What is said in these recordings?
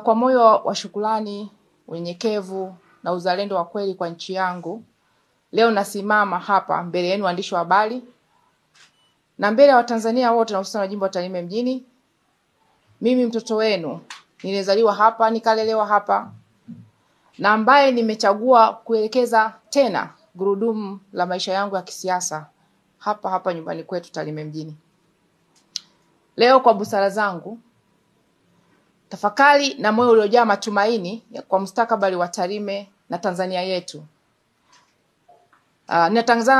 Kwa moyo wa shukrani, unyenyekevu na uzalendo wa kweli kwa nchi yangu, leo nasimama hapa mbele yenu waandishi wa habari na mbele ya Watanzania wote na hususan wa jimbo la Tarime mjini. Mimi mtoto wenu, nilizaliwa hapa, nikalelewa hapa, na ambaye nimechagua kuelekeza tena gurudumu la maisha yangu ya kisiasa hapa hapa nyumbani kwetu Tarime mjini. Leo kwa busara zangu, tafakari na moyo uliojaa matumaini kwa mustakabali wa Tarime na Tanzania yetu,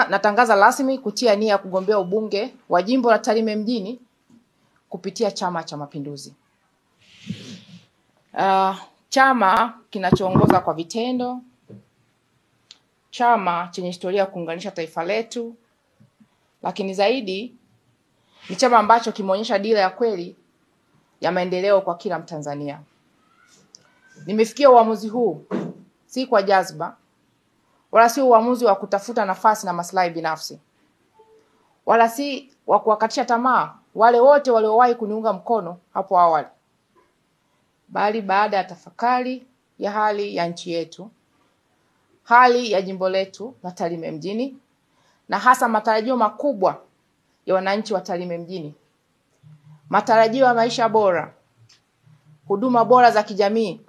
natangaza rasmi kutia nia kugombea ubunge wa jimbo la Tarime mjini kupitia Chama cha Mapinduzi. Chama kinachoongoza kwa vitendo, chama chenye historia ya kuunganisha taifa letu, lakini zaidi ni chama ambacho kimeonyesha dira ya kweli ya maendeleo kwa kila Mtanzania. Nimefikia uamuzi huu si kwa jazba, wala si uamuzi wa kutafuta nafasi na maslahi binafsi, wala si wa kuwakatisha tamaa wale wote waliowahi kuniunga mkono hapo awali, bali baada ya tafakari ya hali ya nchi yetu, hali ya jimbo letu la Tarime mjini, na hasa matarajio makubwa ya wananchi wa Tarime mjini, matarajio ya maisha bora, huduma bora za kijamii,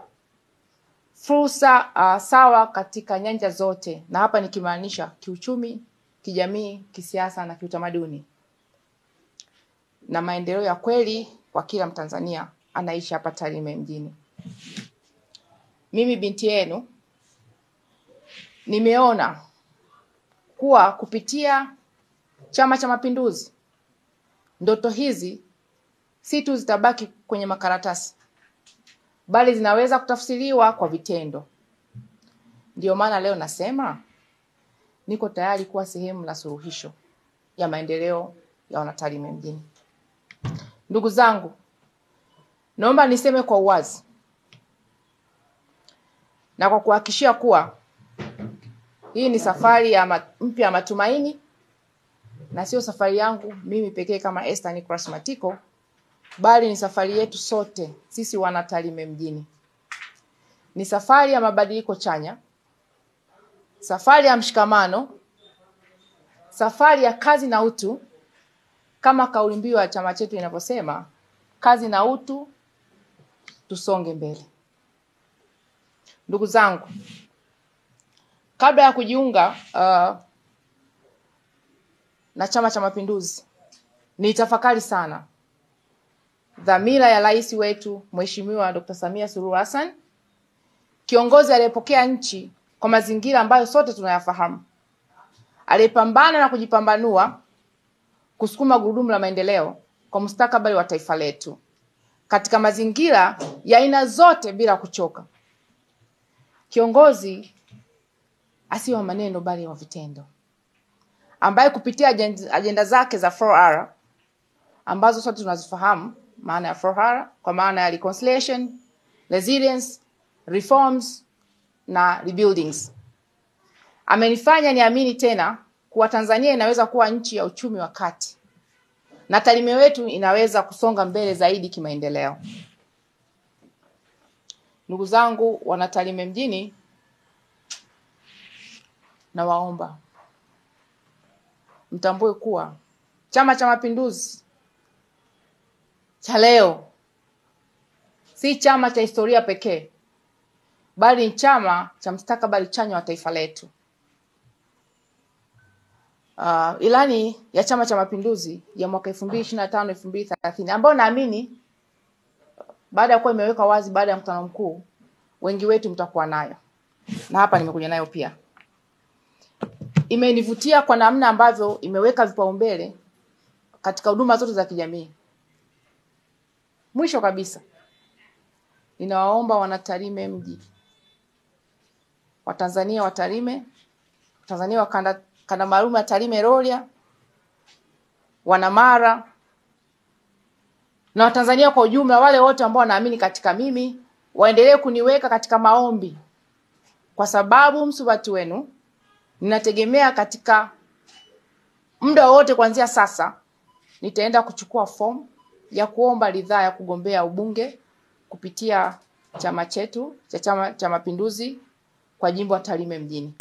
fursa sawa katika nyanja zote, na hapa nikimaanisha kiuchumi, kijamii, kisiasa na kiutamaduni, na maendeleo ya kweli kwa kila Mtanzania anaishi hapa Tarime mjini. Mimi binti yenu nimeona kuwa kupitia Chama cha Mapinduzi, ndoto hizi si tu zitabaki kwenye makaratasi, bali zinaweza kutafsiriwa kwa vitendo. Ndio maana leo nasema niko tayari kuwa sehemu la suluhisho ya maendeleo ya wanatarime mjini. Ndugu zangu, naomba niseme kwa uwazi na kwa kuhakikishia kuwa hii ni safari ya mpya ya matumaini, na sio safari yangu mimi pekee kama Esther Nicholas Matiko, bali ni safari yetu sote sisi wana Tarime mjini. Ni safari ya mabadiliko chanya, safari ya mshikamano, safari ya kazi na utu, kama kauli mbiu ya chama chetu inavyosema, kazi na utu, tusonge mbele. Ndugu zangu, kabla ya kujiunga na Chama cha Mapinduzi, nitafakari sana dhamira ya rais wetu Mheshimiwa Dr. Samia Suluhu Hassan, kiongozi aliyepokea nchi kwa mazingira ambayo sote tunayafahamu, aliyepambana na kujipambanua kusukuma gurudumu la maendeleo kwa mustakabali wa taifa letu katika mazingira ya aina zote bila kuchoka. Kiongozi asiyo wa maneno bali wa vitendo, ambaye kupitia agenda zake za 4R ambazo sote tunazifahamu maana ya 4R, kwa maana ya reconciliation, resilience, reforms na rebuildings, amenifanya niamini tena kuwa Tanzania inaweza kuwa nchi ya uchumi wa kati na Tarime wetu inaweza kusonga mbele zaidi kimaendeleo. Ndugu zangu wana Tarime mjini, na waomba mtambue kuwa Chama cha Mapinduzi cha leo si chama cha historia pekee, bali ni chama cha mustakabali chanya wa taifa letu. Ilani ya Chama cha Mapinduzi ya mwaka 2025-2030 ambayo naamini baada ya kuwa imeweka wazi baada ya mkutano mkuu, wengi wetu mtakuwa nayo, na hapa nimekuja nayo pia, imenivutia kwa namna ambavyo imeweka vipaumbele katika huduma zote za kijamii. Mwisho kabisa, ninawaomba wana Tarime mji, Watanzania wa Tarime, Tanzania wa kanda maalum ya Tarime Rorya, wana Mara na Watanzania kwa ujumla, wale wote ambao wanaamini katika mimi, waendelee kuniweka katika maombi, kwa sababu msubati wenu ninategemea katika muda wote kuanzia sasa nitaenda kuchukua fomu ya kuomba ridhaa ya kugombea ubunge kupitia chama chetu cha Chama cha Mapinduzi kwa jimbo la Tarime mjini.